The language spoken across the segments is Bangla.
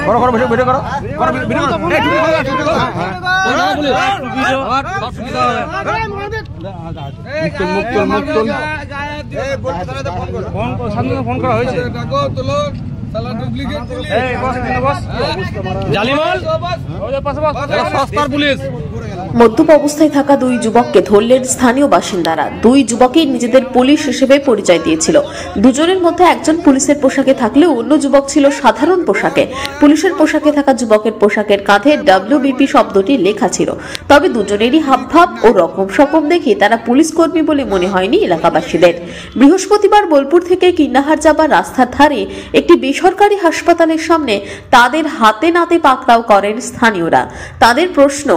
করো করো ভিডিও করো ভিডিও ফোন করা হয়েছে। মদ্যপ অবস্থায় থাকা দুই যুবককে ধরলেন স্থানীয় বাসিন্দারা। দুই যুবকই নিজেদের পুলিশ হিসেবে পরিচয় দিয়েছিল। দুজনের মধ্যে একজন পুলিশের পোশাকে থাকলেও অন্য যুবক ছিল সাধারণ পোশাকে। পুলিশের পোশাকে থাকা যুবকের পোশাকের কাঁধে WBP শব্দটি লেখা ছিল। তবে দুজনেরই হাবভাব ও রকম সকম দেখে তারা পুলিশ কর্মী বলে মনে হয়নি এলাকাবাসীদের। বৃহস্পতিবার বোলপুর থেকে কিন্নাহার যাবার রাস্তার ধারে একটি বেসরকারি হাসপাতালের সামনে তাদের হাতে নাতে পাকড়াও করেন স্থানীয়রা। তাদের প্রশ্ন,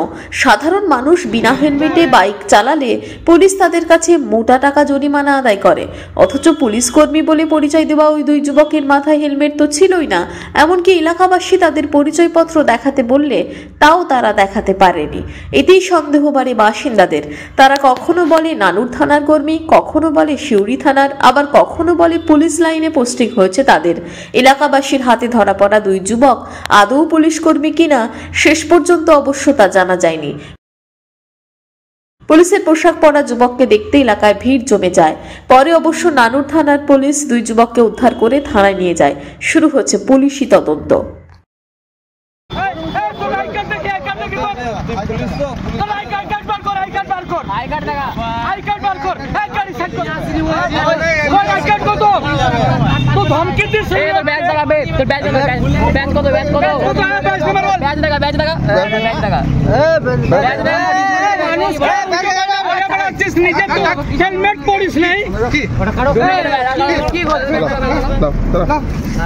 সাধারণ মানুষ বিনা হেলমেটে বাইক চালালে পুলিশ তাদের কাছে মোটা টাকা জরিমানা আদায় করে, অথচ পুলিশ কর্মী বলে পরিচয় দেওয়া ওই দুই যুবকের মাথায় হেলমেট তো ছিলই না। এমনকি এলাকাবাসী তাদের পরিচয়পত্র দেখাতে বললে তাও তারা দেখাতে পারেনি। এতেই সন্দেহ বাড়ে বাসিন্দাদের। তারা কখনো বলে নানুর থানার কর্মী, কখনো বলে শিউরি থানার, আবার কখনো বলে পুলিশ লাইনে পোস্টিং হয়েছে তাদের। এলাকাবাসীর হাতে ধরা পড়া দুই যুবক আদৌ পুলিশ কর্মী কিনা শেষ পর্যন্ত অবশ্য তা জানা যায়নি। পুলিশের পোশাক পরা যুবককে দেখতে এলাকায় ভিড় জমে যায়। পরে অবশ্য নানুর থানার পুলিশ দুই যুবককে উদ্ধার করে থানায় নিয়ে যায়। শুরু হচ্ছে পুলিশি তদন্ত। হেলমেট পরিস নাই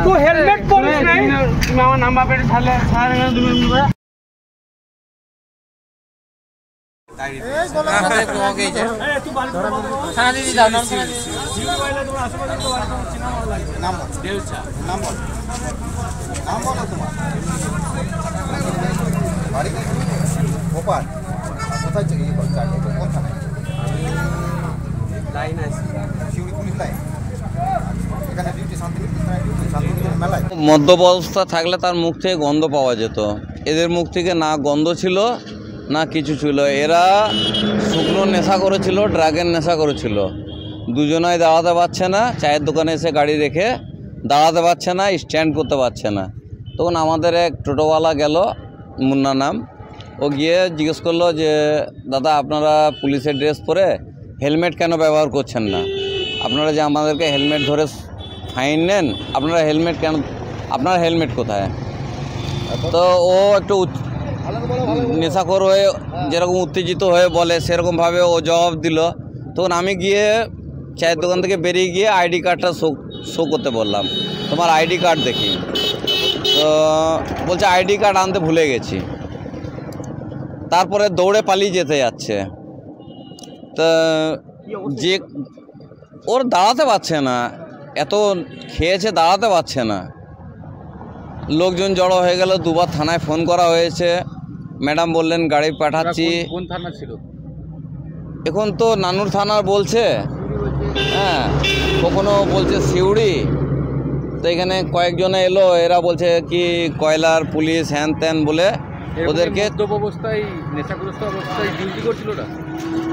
তো হেলমেট পরিস নাই আমার নাম্বার পেটে ছাড়লে মদ্যপ অবস্থা থাকলে তার মুখ থেকে গন্ধ পাওয়া যেত। এদের মুখ থেকে না গন্ধ ছিল না কিছু ছিল। এরা শুকনো নেশা করেছিল, ড্রাগের নেশা করেছিল। দুজনাই দাঁড়াতে পারছে না, চায়ের দোকানে এসে গাড়ি রেখে দাঁড়াতে পারছে না, স্ট্যান্ড করতে পারছে না। তখন আমাদের এক টোটোওয়ালা গেল, মুন্না নাম, ও গিয়ে জিজ্ঞেস করলো যে দাদা আপনারা পুলিশের ড্রেস পরে হেলমেট কেন ব্যবহার করছেন না? আপনারা যে আমাদেরকে হেলমেট ধরে ফাইন নেন, আপনারা হেলমেট কেন, আপনার হেলমেট কোথায়? তো ও একটু নেশাখোর হয়ে যেরকম উত্তেজিত হয়ে বলে সেরকমভাবে ও জবাব দিল। তখন আমি গিয়ে চায়ের দোকান থেকে বেরিয়ে গিয়ে আইডি কার্ডটা শো করতে বললাম, তোমার আইডি কার্ড দেখি। তো বলছে আইডি কার্ড আনতে ভুলে গেছি। তারপরে দৌড়ে পালিয়ে যেতে যাচ্ছে। তা যে ওর দাঁড়াতে পারছে না, এত খেয়েছে দাঁড়াতে পারছে না। লোকজন জড়ো হয়ে গেল, দুবার থানায় ফোন করা হয়েছে। ম্যাডাম বললেন গাড়ি পাঠাচ্ছি। কোন থানা ছিল? এখন তো নানুর থানার বলছে, হ্যাঁ, কখনো বলছে সিউড়ি। তো এখানে কয়েকজনে এলো, এরা বলছে কি কয়লার পুলিশ হ্যান ত্যান বলে ওদেরকে। অবস্থায় নেশাগ্রস্ত অবস্থায় ডিউটি করছিল না?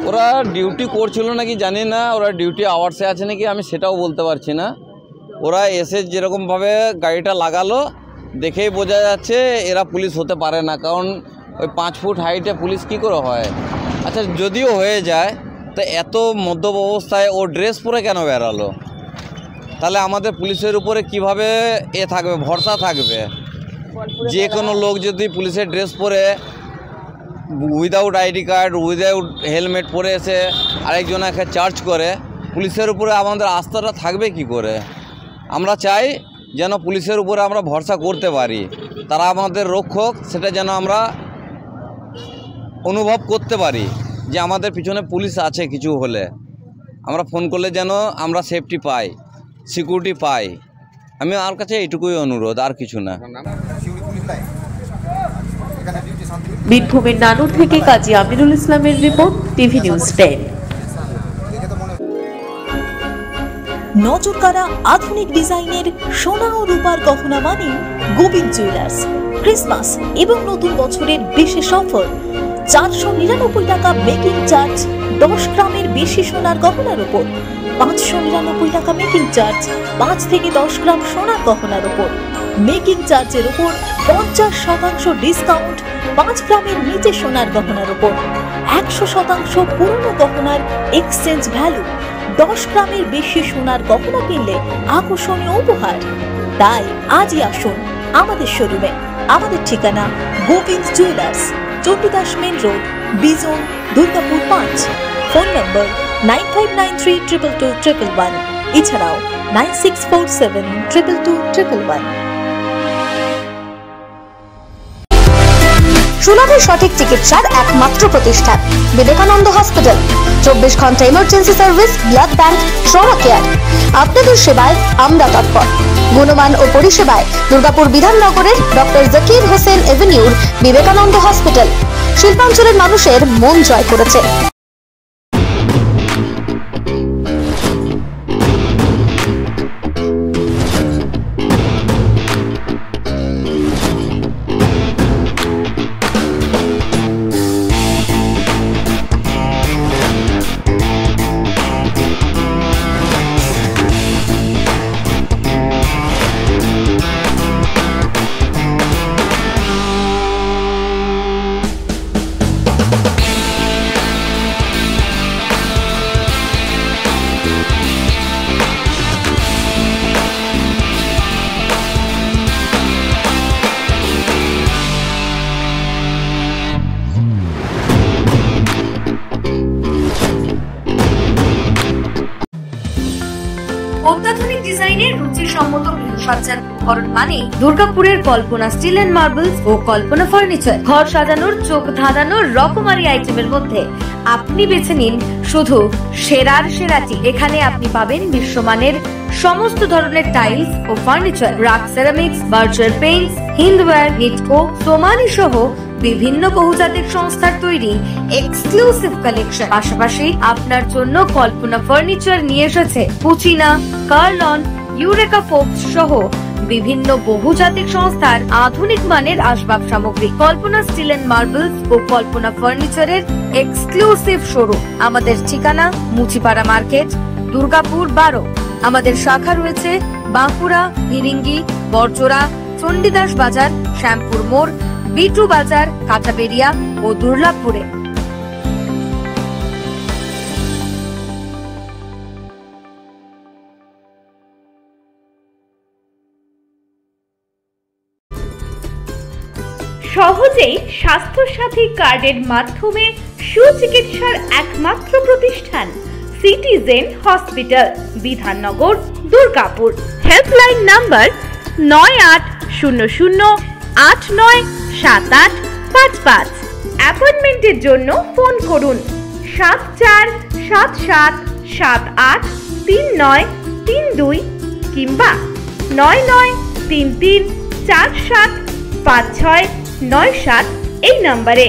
ওরা ডিউটি করছিল নাকি জানি না, ওরা ডিউটি আওয়ার্সে আছে নাকি আমি সেটাও বলতে পারছি না। ওরা এসে যেরকমভাবে গাড়িটা লাগালো দেখেই বোঝা যাচ্ছে এরা পুলিশ হতে পারে না, কারণ ওই 5 ফুট হাইটে পুলিশ কি করে হয়? আচ্ছা যদিও হয়ে যায় তো এত মদ্যপ অবস্থায় ও ড্রেস পরে কেন বেরালো? তাহলে আমাদের পুলিশের উপরে কিভাবে থাকবে, ভরসা থাকবে? যে কোনো লোক যদি পুলিশের ড্রেস পরে without ID card, without helmet পরে এসে আরেকজনকে চার্জ করে, পুলিশের উপরে আমাদের আস্থাটা থাকবে কি করে? আমরা চাই যেন পুলিশের উপরে আমরা ভরসা করতে পারি, তারা আমাদের রক্ষক, সেটা যেন আমরা অনুভব করতে পারি যে আমাদের পিছনে পুলিশ আছে। কিছু হলে আমরা ফোন করলে যেন আমরা সেফটি পাই, সিকিউরিটি পাই। আমি আর কাছে এইটুকুই অনুরোধ, আর কিছু না। বীরভূমের নানুর থেকে কাজী আমিরুল ইসলামের রিপোর্ট, টিভি নিউজ 10। নজরকাড়া আধুনিক ডিজাইনের সোনা ও রূপার গহনা মানে গোবিন্দ জুয়েলার্স। ক্রিসমাস এবং নতুন বছরের বিশেষ অফার 499 টাকা মেকিং চার্জ 10 গ্রামের বেশি সোনার গহনার উপর, 599 টাকা মেকিং চার্জ 5 থেকে 10 গ্রাম সোনার গহনার উপর, মেকিং চার্জের উপর 50% ডিসকাউন্ট 5 গ্রামের নিচে সোনার গহনার উপর, 100% পুরনো গহনার এক্সচেঞ্জ ভ্যালু, 10 গ্রামের বেশি সোনার গহনা কিনলে আকর্ষণীয় উপহার। তাই আজই আসুন আমাদের শোরুমে। আমাদের ঠিকানা Gobinda jewellers, Chandidas main road, Bijan, Durgapur 5। Phone number 9593222111, এছাড়াও 9647222111। সুলভে সঠিক চিকিৎসার একমাত্র প্রতিষ্ঠান বিবেকানন্দ হসপিটাল। 24 ঘন্টা emergency service, blood bank, trauma care. আপনাদের সেবায় আমরা তৎপর। গুণমান ও পরিষেবায় দুর্গাপুর বিধাননগরের ডক্টর জাকির হোসেন এভিনিউর বিবেকানন্দ হসপিটাল শিল্পাঞ্চলের মানুষের মন জয় করেছে। অত্যাধুনিক ডিজাইনের রুচিসম্মত গৃহসজ্জার উপকরণ মানে দুর্গাপুরের কল্পনা স্টিল এন্ড মার্বেলস ও কল্পনা ফার্নিচার। ঘর সাজানোর, চোখ ধাঁধানোর রকমারি আইটেমের মধ্যে আপনি বেছে নিন শুধু সেরার সেরাটি। এখানে আপনি পাবেন বিশ্বমানের সমস্ত ধরনের টাইলস ও furniture, RAK ceramics, Berger paints, Hindware, Nitco, Somany সহ বিভিন্ন বহুজাতিক সংস্থার তৈরি এক্সক্লুসিভ কালেকশন। পাশাপাশি আপনার জন্য কল্পনা ফার্নিচার নিয়ে এসেছে পুচিনা, কার্লন, ইউরেকা ফোর্বস সহ বিভিন্ন বহুজাতিক সংস্থার আধুনিক মানের আসবাব সামগ্রী। কল্পনা স্টিল এন্ড মার্বেলস ও কল্পনা ফার্নিচারের এক্সক্লুসিভ শোরুম। আমাদের ঠিকানা মুচিপাড়া মার্কেট, দুর্গাপুর 12। আমাদের শাখা রয়েছে বাঁকুড়া, ফিরিঙ্গি, বড়জোড়া, চণ্ডীদাস বাজার, শ্যামপুর মোড়, বিটু বাজার, কাঁটাবেড়িয়া ও দুর্গাপুরে। সহজেই স্বাস্থ্যসাথী কার্ডের মাধ্যমে সুচিকিৎসার একমাত্র প্রতিষ্ঠান citizen hospital, Bidhannagar, Durgapur. Helpline number 9800897855। অ্যাপয়েন্টমেন্টের জন্য ফোন করুন 7477783932 কিংবা 9933475697 এই নম্বরে।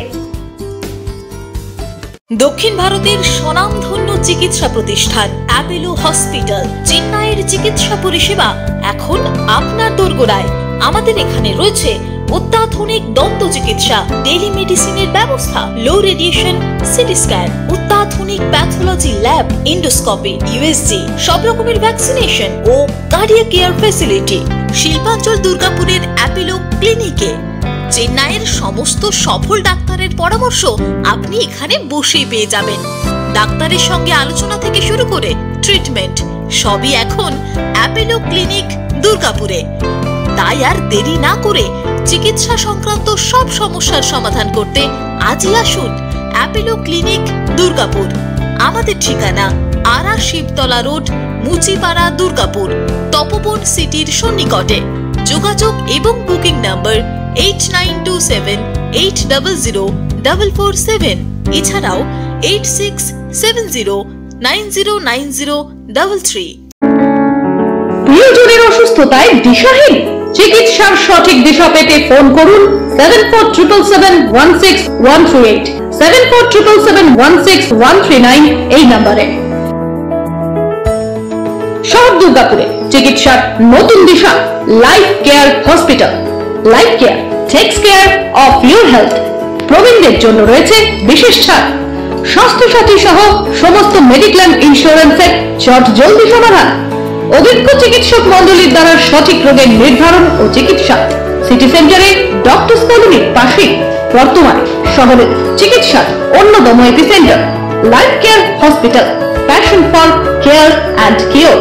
দক্ষিণ ভারতের স্বনামধন্য চিকিৎসা প্রতিষ্ঠান অ্যাপোলো হসপিটাল, চেন্নাইয়ের চিকিৎসা পরিষেবা এখন আপনার দোরগোড়ায়। আমাদের এখানে রয়েছে অত্যাধুনিক দন্ত চিকিৎসা, টেলিমেডিসিনের ব্যবস্থা, লো রেডিয়েশন সিটি স্ক্যান, অত্যাধুনিক প্যাথোলজি ল্যাব, ইন্ডোস্কোপি, ইউএসজি, সব রকমের ভ্যাকসিনেশন ও কার্ডিয়াক কেয়ার ফ্যাসিলিটি। শিল্পাঞ্চল দুর্গাপুরের অ্যাপোলো ক্লিনিকে চেন্নাইয়ের সমস্ত সফল ডাক্তারের পরামর্শ আপনি এখানে বসেই পেয়ে যাবেন। ডাক্তারের সঙ্গে আলোচনা থেকে শুরু করে ট্রিটমেন্ট সবই এখন অ্যাপোলো ক্লিনিক দুর্গাপুরে। তাই আর দেরি না করে চিকিৎসা সংক্রান্ত সব সমস্যার সমাধান করতে আজই আসুন অ্যাপোলো ক্লিনিক দুর্গাপুর। আমাদের ঠিকানা আরা শিবতলা রোড, মুচিপাড়া, দুর্গাপুর, তপবন সিটির সন্নিকটে। যোগাযোগ এবং বুকিং নাম্বার 8927800447, এছাড়াও 8670909033। প্রিয়জনের অসুস্থতায় দিশাহীন, চিকিৎসার সঠিক দিশা পেতে ফোন করুন 7477716138, 7477716139 এই নম্বরে। শহর দুর্গাপুরে চিকিৎসার নতুন দিশা life care hospital. Life care takes care of your health. প্রবীণদের জন্য রয়েছে বিশেষ ছাড়। স্বাস্থ্য সাথী সহ সমস্ত মেডিক্লেম ইন্স্যুরেন্সের জলদি সমাধান। অভিজ্ঞ চিকিৎসক মণ্ডলীর দ্বারা সঠিক রোগের নির্ধারণ ও চিকিৎসা। সিটি সেন্টারে ডক্টরস কলোনির পাশে বর্তমানে শহরের চিকিৎসার অন্যতম epicentre life care hospital, passion for care and cure.